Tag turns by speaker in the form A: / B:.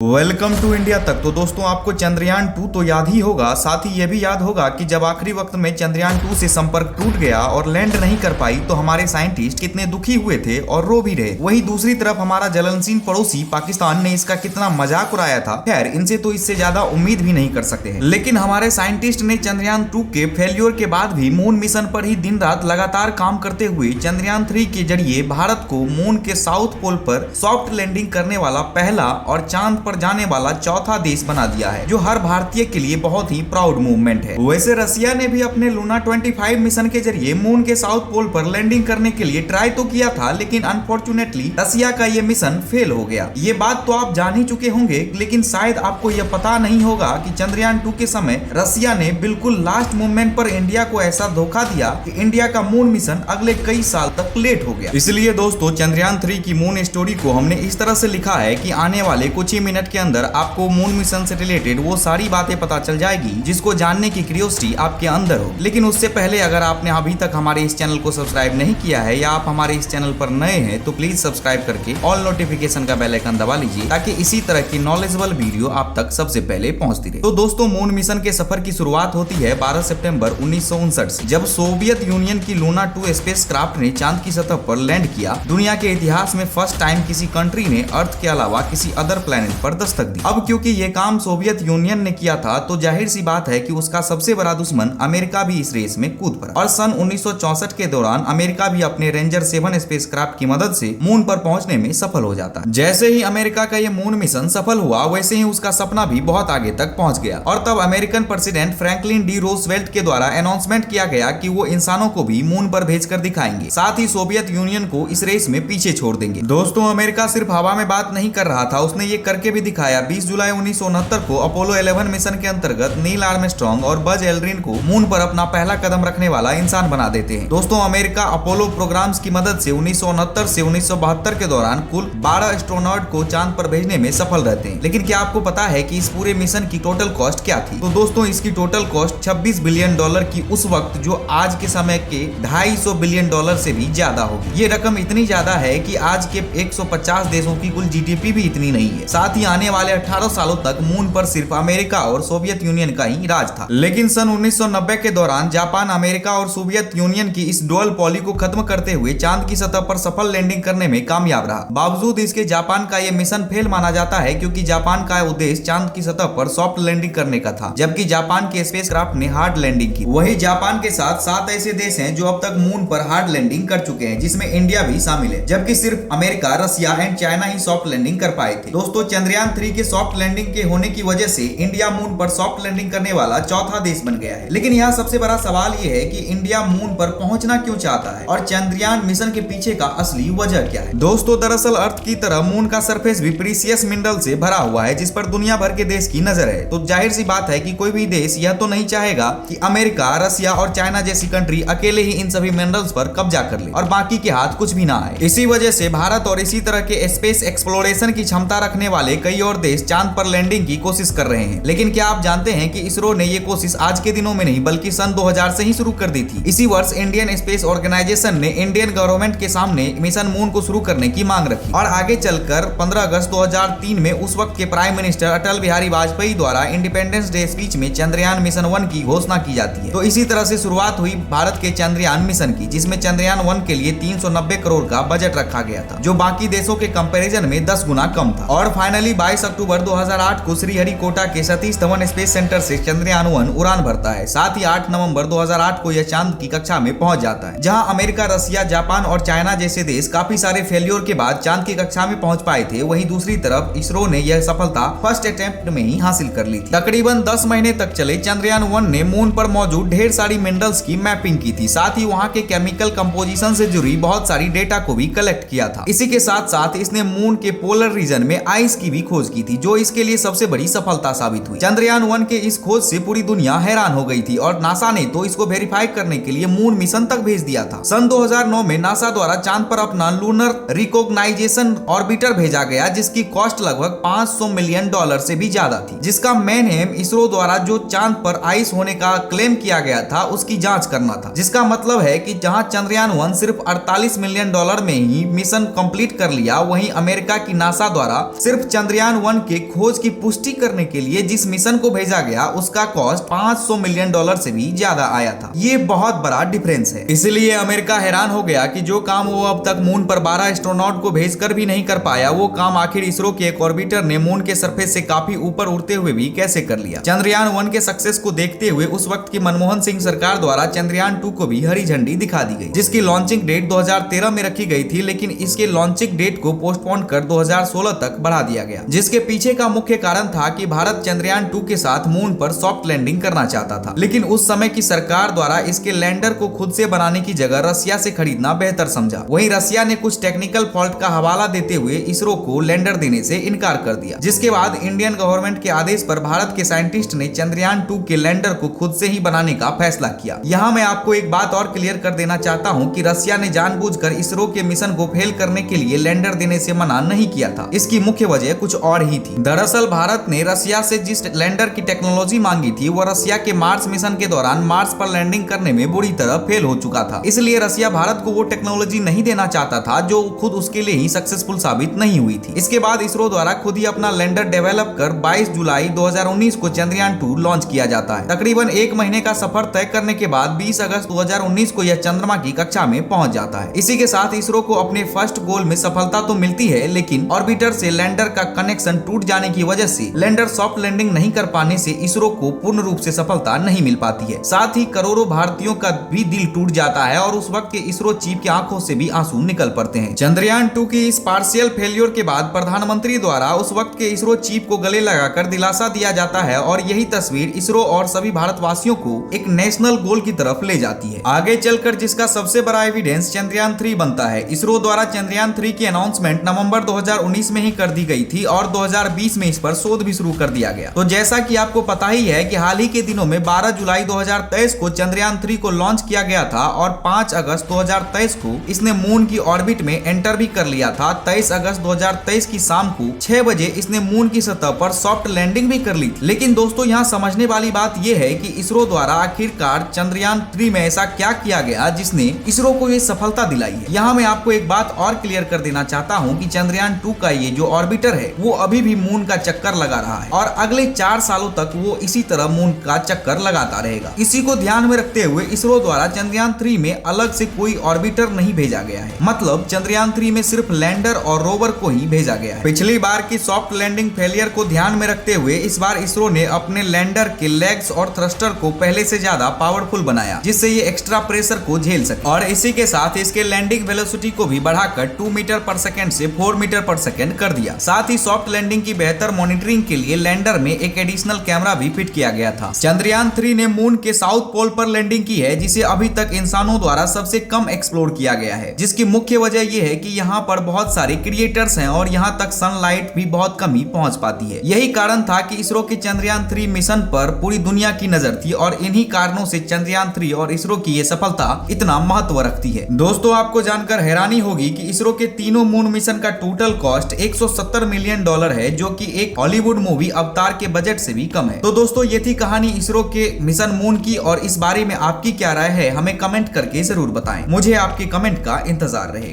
A: Welcome to India तक। तो दोस्तों आपको चंद्रयान 2 तो याद ही होगा, साथ ही यह भी याद होगा कि जब आखिरी वक्त में चंद्रयान 2 से संपर्क टूट गया और लैंड नहीं कर पाई तो हमारे साइंटिस्ट कितने दुखी हुए थे और रो भी रहे। वही दूसरी तरफ हमारा जलनशील पड़ोसी पाकिस्तान ने इसका कितना मजाक उड़ाया था। खैर इनसे तो इससे ज्यादा उम्मीद भी नहीं कर सकते हैं। लेकिन हमारे साइंटिस्ट ने चंद्रयान 2 के फेल्योर के बाद भी मून मिशन पर ही दिन रात लगातार काम करते हुए चंद्रयान 3 के जरिए भारत को मून के साउथ पोल पर सॉफ्ट लैंडिंग करने वाला पहला और चांद पर जाने वाला चौथा देश बना दिया है, जो हर भारतीय के लिए बहुत ही प्राउड मूवमेंट है। वैसे रसिया ने भी अपने लूना 25 मिशन के जरिए मून के साउथ पोल पर लैंडिंग करने के लिए ट्राई तो किया था, लेकिन अनफॉर्चुनेटली रसिया का ये मिशन फेल हो गया। ये बात तो आप जान ही चुके होंगे, लेकिन शायद आपको यह पता नहीं होगा कि चंद्रयान 2 के समय रसिया ने बिल्कुल लास्ट मोमेंट पर इंडिया को ऐसा धोखा दिया कि इंडिया का मून मिशन अगले कई साल तक लेट हो गया। इसलिए दोस्तों चंद्रयान 3 की मून स्टोरी को हमने इस तरह से लिखा है कि आने वाले कुछ ही मिनट के अंदर आपको मून मिशन से रिलेटेड वो सारी बातें पता चल जाएगी जिसको जानने की क्यूरियोसिटी आपके अंदर हो। लेकिन उससे पहले अगर आपने अभी तक हमारे इस चैनल को सब्सक्राइब नहीं किया है या आप हमारे इस चैनल पर नए हैं तो प्लीज सब्सक्राइब करके ऑल नोटिफिकेशन का बेल आइकन दबा लीजिए, ताकि इसी तरह की नॉलेजेबल वीडियो आप तक सबसे पहले पहुंचती रहे। तो दोस्तों मून मिशन के सफर की शुरुआत होती है 12 सितंबर 1959 से, जब सोवियत यूनियन की लूना 2 स्पेसक्राफ्ट ने चांद की सतह पर लैंड किया। दुनिया के इतिहास में फर्स्ट टाइम किसी कंट्री ने अर्थ के अलावा किसी अदर प्लेनेट पर दस्तक दी। अब क्योंकि ये काम सोवियत यूनियन ने किया था तो जाहिर सी बात है कि उसका सबसे बड़ा दुश्मन अमेरिका भी इस रेस में कूद पड़ा, और सन 1964 के दौरान अमेरिका भी अपने रेंजर 7 स्पेसक्राफ्ट की मदद से मून पर पहुंचने में सफल हो जाता है। जैसे ही अमेरिका का ये मून मिशन सफल हुआ, वैसे ही उसका सपना भी बहुत आगे तक पहुंच गया, और तब American president Franklin D Roosevelt के द्वारा अनाउंसमेंट किया गया कि वो इंसानों को भी मून पर भेजकर दिखाएंगे, साथ ही सोवियत यूनियन को इस रेस में पीछे छोड़ देंगे। दोस्तों अमेरिका सिर्फ हवा में बात नहीं कर रहा था, उसने ये करके भी दिखाया। 20 जुलाई 1969 को अपोलो 11 मिशन के अंतर्गत नील आर्मस्ट्रांग और बज एल्ड्रिन को मून पर अपना पहला कदम रखने वाला इंसान बना देते हैं। दोस्तों अमेरिका अपोलो प्रोग्राम्स की मदद से 1969 से 1972 के दौरान कुल 12 एस्ट्रोनॉट को चांद पर भेजने में सफल रहते हैं। लेकिन क्या आपको पता है कि इस पूरे मिशन की टोटल कॉस्ट क्या थी? तो दोस्तों इसकी टोटल कॉस्ट $26 बिलियन की उस वक्त, जो आज के समय के $250 बिलियन से भी ज्यादा होगी। ये रकम इतनी ज्यादा है कि आज के 150 देशों की कुल जीडीपी भी इतनी नहीं है। साथ ही आने वाले 18 सालों तक मून पर सिर्फ अमेरिका और सोवियत यूनियन का ही राज था। लेकिन सन 1990 के दौरान जापान अमेरिका और सोवियत यूनियन की इस डुअल पॉली को खत्म करते हुए चांद की सतह पर सफल लैंडिंग करने में कामयाब रहा। बावजूद इसके जापान का यह मिशन फेल माना जाता है, क्योंकि जापान का उद्देश्य चांद की सतह पर सॉफ्ट लैंडिंग करने का था, जबकि जापान के स्पेसक्राफ्ट ने हार्ड लैंडिंग की। वही जापान के साथ 7 ऐसे देश हैं जो अब तक मून पर हार्ड लैंडिंग कर चुके हैं, जिसमें इंडिया भी शामिल है, जबकि सिर्फ अमेरिका, रसिया एंड चाइना ही सॉफ्ट लैंडिंग कर पाए थे। दोस्तों चंद्रयान 3 के सॉफ्ट लैंडिंग के होने की वजह से इंडिया मून पर सॉफ्ट लैंडिंग करने वाला चौथा देश बन गया है। लेकिन यहाँ सबसे बड़ा सवाल ये है कि इंडिया मून पर पहुंचना क्यों चाहता है और चंद्रयान मिशन के पीछे का असली वजह क्या है? दोस्तों दरअसल अर्थ की तरह मून का सरफेस भी प्रीसियस मिनरल से भरा हुआ है, जिस पर दुनिया भर के देश की नजर है। तो जाहिर सी बात है कि कोई भी देश यह तो नहीं चाहेगा कि अमेरिका, रसिया और चाइना जैसी कंट्री अकेले ही इन सभी मिनरल्स पर कब्जा कर ले और बाकी के हाथ कुछ भी ना आए। इसी वजह से भारत और इसी तरह के स्पेस एक्सप्लोरेशन की क्षमता रखने वाले कई और देश चांद पर लैंडिंग की कोशिश कर रहे हैं। लेकिन क्या आप जानते हैं कि इसरो ने ये कोशिश आज के दिनों में नहीं बल्कि सन 2000 से ही शुरू कर दी थी। इसी वर्ष इंडियन स्पेस ऑर्गेनाइजेशन ने इंडियन गवर्नमेंट के सामने मिशन मून को शुरू करने की मांग रखी, और आगे चलकर 15 अगस्त 2003 में उस वक्त के प्राइम मिनिस्टर अटल बिहारी वाजपेयी द्वारा इंडिपेंडेंस डे स्पीच में चंद्रयान मिशन 1 की घोषणा की जाती है। तो इसी तरह से शुरुआत हुई भारत के चंद्रयान मिशन की, जिसमें चंद्रयान 1 के लिए 390 करोड़ का बजट रखा गया था, जो बाकी देशों के कंपैरिजन में 10 गुना कम था। और फाइनली 22 अक्टूबर 2008 को श्रीहरिकोटा के सतीश धवन स्पेस सेंटर से चंद्रयान 1 उड़ान भरता है। साथ ही 8 नवंबर 2008 को यह चांद की कक्षा में पहुंच जाता है, जहां अमेरिका, रसिया, जापान और चाइना जैसे देश काफी सारे फेल्योर के बाद चांद की कक्षा में पहुंच पाए थे। वहीं दूसरी तरफ इसरो ने यह सफलता फर्स्ट अटेम्प्ट में ही हासिल कर ली थी। तकरीबन 10 महीने तक चले चंद्रयान 1 ने मून पर मौजूद ढेर सारी मिनरल्स की मैपिंग की थी, साथ ही वहां के केमिकल कंपोजिशन से जुड़ी बहुत सारी डेटा को भी कलेक्ट किया था। इसी के साथ साथ इसने मून के पोलर रीजन में आइस की भी खोज की थी, जो इसके लिए सबसे बड़ी सफलता साबित हुई। चंद्रयान 1 के इस खोज से पूरी दुनिया हैरान हो गई थी, और नासा ने तो इसको वेरीफाई करने के लिए मून मिशन तक भेज दिया था। सन 2009 में नासा द्वारा चांद पर अपना लूनर रिकॉग्नाइजेशन ऑर्बिटर भेजा गया, जिसकी कॉस्ट लगभग $500 मिलियन से भी ज्यादा थी, जिसका मेन एम इसरो द्वारा जो चांद पर आइस होने का क्लेम किया गया था उसकी जांच करना था। जिसका मतलब है कि जहां चंद्रयान 1 सिर्फ $48 मिलियन में ही मिशन कंप्लीट कर लिया, वहीं अमेरिका की नासा द्वारा सिर्फ चंद्रयान 1 के खोज की पुष्टि करने के लिए जिस मिशन को भेजा गया उसका कॉस्ट $500 मिलियन से भी ज्यादा आया था। ये बहुत बड़ा डिफरेंस है। इसलिए अमेरिका हैरान हो गया कि जो काम वो अब तक मून पर 12 एस्ट्रोनॉट को भेजकर भी नहीं कर पाया, वो काम आखिर इसरो के एक ऑर्बिटर ने मून के सरफेस से काफी ऊपर उड़ते हुए भी कैसे कर लिया। चंद्रयान 1 के सक्सेस को देखते हुए उस वक्त की मनमोहन सिंह सरकार द्वारा चंद्रयान 2 को भी हरी झंडी दिखा दी गई, जिसकी लॉन्चिंग डेट 2013 में रखी गई थी, लेकिन इसके लॉन्चिंग डेट को पोस्टपोन कर 2016 तक बढ़ा दिया गया, जिसके पीछे का मुख्य कारण था कि भारत चंद्रयान 2 के साथ मून पर सॉफ्ट लैंडिंग करना चाहता था। लेकिन उस समय की सरकार द्वारा इसके लैंडर को खुद से बनाने की जगह रसिया से खरीदना बेहतर समझा। वहीं रसिया ने कुछ टेक्निकल फॉल्ट का हवाला देते हुए इसरो को लैंडर देने से इनकार कर दिया, जिसके बाद इंडियन गवर्नमेंट के आदेश पर भारत के साइंटिस्ट ने चंद्रयान 2 के लैंडर को खुद से ही बनाने का फैसला किया। यहाँ मैं आपको एक बात और क्लियर कर देना चाहता हूँ कि रसिया ने जानबूझकर इसरो के मिशन को फेल करने के लिए लैंडर देने से मना नहीं किया था। इसकी मुख्य वजह कुछ और ही थी। दरअसल भारत ने रसिया से जिस लैंडर की टेक्नोलॉजी मांगी थी वो रसिया के मार्स मिशन के दौरान मार्स पर लैंडिंग करने में बुरी तरह फेल हो चुका था। इसलिए रसिया भारत को वो टेक्नोलॉजी नहीं देना चाहता था जो खुद उसके लिए ही सक्सेसफुल साबित नहीं हुई थी। इसके बाद इसरो द्वारा खुद ही अपना लैंडर डेवलप कर 22 जुलाई 2019 को चंद्रयान 2 लॉन्च किया जाता है। तकरीबन 1 महीने का सफर तय करने के बाद 20 अगस्त 2019 को यह चंद्रमा की कक्षा में पहुंच जाता है। इसी के साथ इसरो को अपने फर्स्ट गोल में सफलता तो मिलती है, लेकिन ऑर्बिटर से लैंडर का कनेक्शन टूट जाने की वजह से लैंडर सॉफ्ट लैंडिंग नहीं कर पाने से इसरो को पूर्ण रूप से सफलता नहीं मिल पाती है। साथ ही करोड़ों भारतीयों का भी दिल टूट जाता है और उस वक्त के इसरो चीफ की आंखों से भी आंसू निकल पड़ते हैं। चंद्रयान 2 की इस पार्शियल फेलियर के बाद प्रधानमंत्री द्वारा उस वक्त के इसरो चीफ को गले लगाकर दिलासा दिया जाता है और यही तस्वीर इसरो और सभी भारतवासियों को एक नेशनल गोल की तरफ ले जाती है। आगे चलकर जिसका सबसे बड़ा एविडेंस चंद्रयान 3 बनता है। इसरो द्वारा चंद्रयान 3 की अनाउंसमेंट नवंबर 2019 में ही कर दी गई थी और 2020 में इस पर शोध भी शुरू कर दिया गया। तो जैसा कि आपको पता ही है कि हाल ही के दिनों में 12 जुलाई 2023 को चंद्रयान 3 को लॉन्च किया गया था और 5 अगस्त 2023 को इसने मून की ऑर्बिट में एंटर भी कर लिया था। 23 अगस्त 2023 की शाम को 6 बजे इसने मून की सतह पर सॉफ्ट लैंडिंग भी कर ली थी। लेकिन दोस्तों यहाँ समझने वाली बात यह है कि इसरो द्वारा आखिरकार चंद्रयान 3 में ऐसा क्या किया गया जिसने इसरो को ये सफलता दिलाई है। यहाँ मैं आपको एक बात और क्लियर कर देना चाहता हूँ कि चंद्रयान 2 का ये जो ऑर्बिटर है वो अभी भी मून का चक्कर लगा रहा है और अगले 4 सालों तक वो इसी तरह मून का चक्कर लगाता रहेगा। इसी को ध्यान में रखते हुए इसरो द्वारा चंद्रयान 3 में अलग से कोई ऑर्बिटर नहीं भेजा गया है। मतलब चंद्रयान 3 में सिर्फ लैंडर और रोवर को ही भेजा गया है। पिछली बार की सॉफ्ट लैंडिंग फेलियर को ध्यान में रखते हुए इस बार इसरो ने अपने लैंडर के लेग्स और थ्रस्टर को पहले से ज्यादा पावरफुल बनाया, जिससे ये एक्स्ट्रा प्रेशर को झेल सके और इसी के साथ इसके लैंडिंग वेलोसिटी को भी बढ़ाकर 2 मीटर पर सेकंड से 4 मीटर पर सेकंड कर दिया। साथ ही सॉफ्ट लैंडिंग की बेहतर मॉनिटरिंग के लिए लैंडर में एक एडिशनल कैमरा भी फिट किया गया था। चंद्रयान 3 ने मून के साउथ पोल पर लैंडिंग की है, जिसे अभी तक इंसानों द्वारा सबसे कम एक्सप्लोर किया गया है, जिसकी मुख्य वजह यह है कि यहाँ पर बहुत सारे क्रिएटर्स हैं और यहाँ तक सनलाइट भी बहुत कम ही पहुंच पाती है। यही कारण था कि इसरो के चंद्रयान 3 मिशन पर पूरी दुनिया की नजर थी और इन्हीं कारणों से चंद्रयान 3 और इसरो की ये सफलता इतना महत्व रखती है। दोस्तों आपको जानकर हैरानी होगी कि इसरो के तीनों मून मिशन का टोटल कॉस्ट $170 मिलियन है, जो कि एक हॉलीवुड मूवी अवतार के बजट से भी कम है। तो दोस्तों ये थी कहानी इसरो के मिशन मून की और इस बारे में आपकी क्या राय है हमें कमेंट करके जरूर बताएं। मुझे आपके कमेंट का इंतजार रहेगा।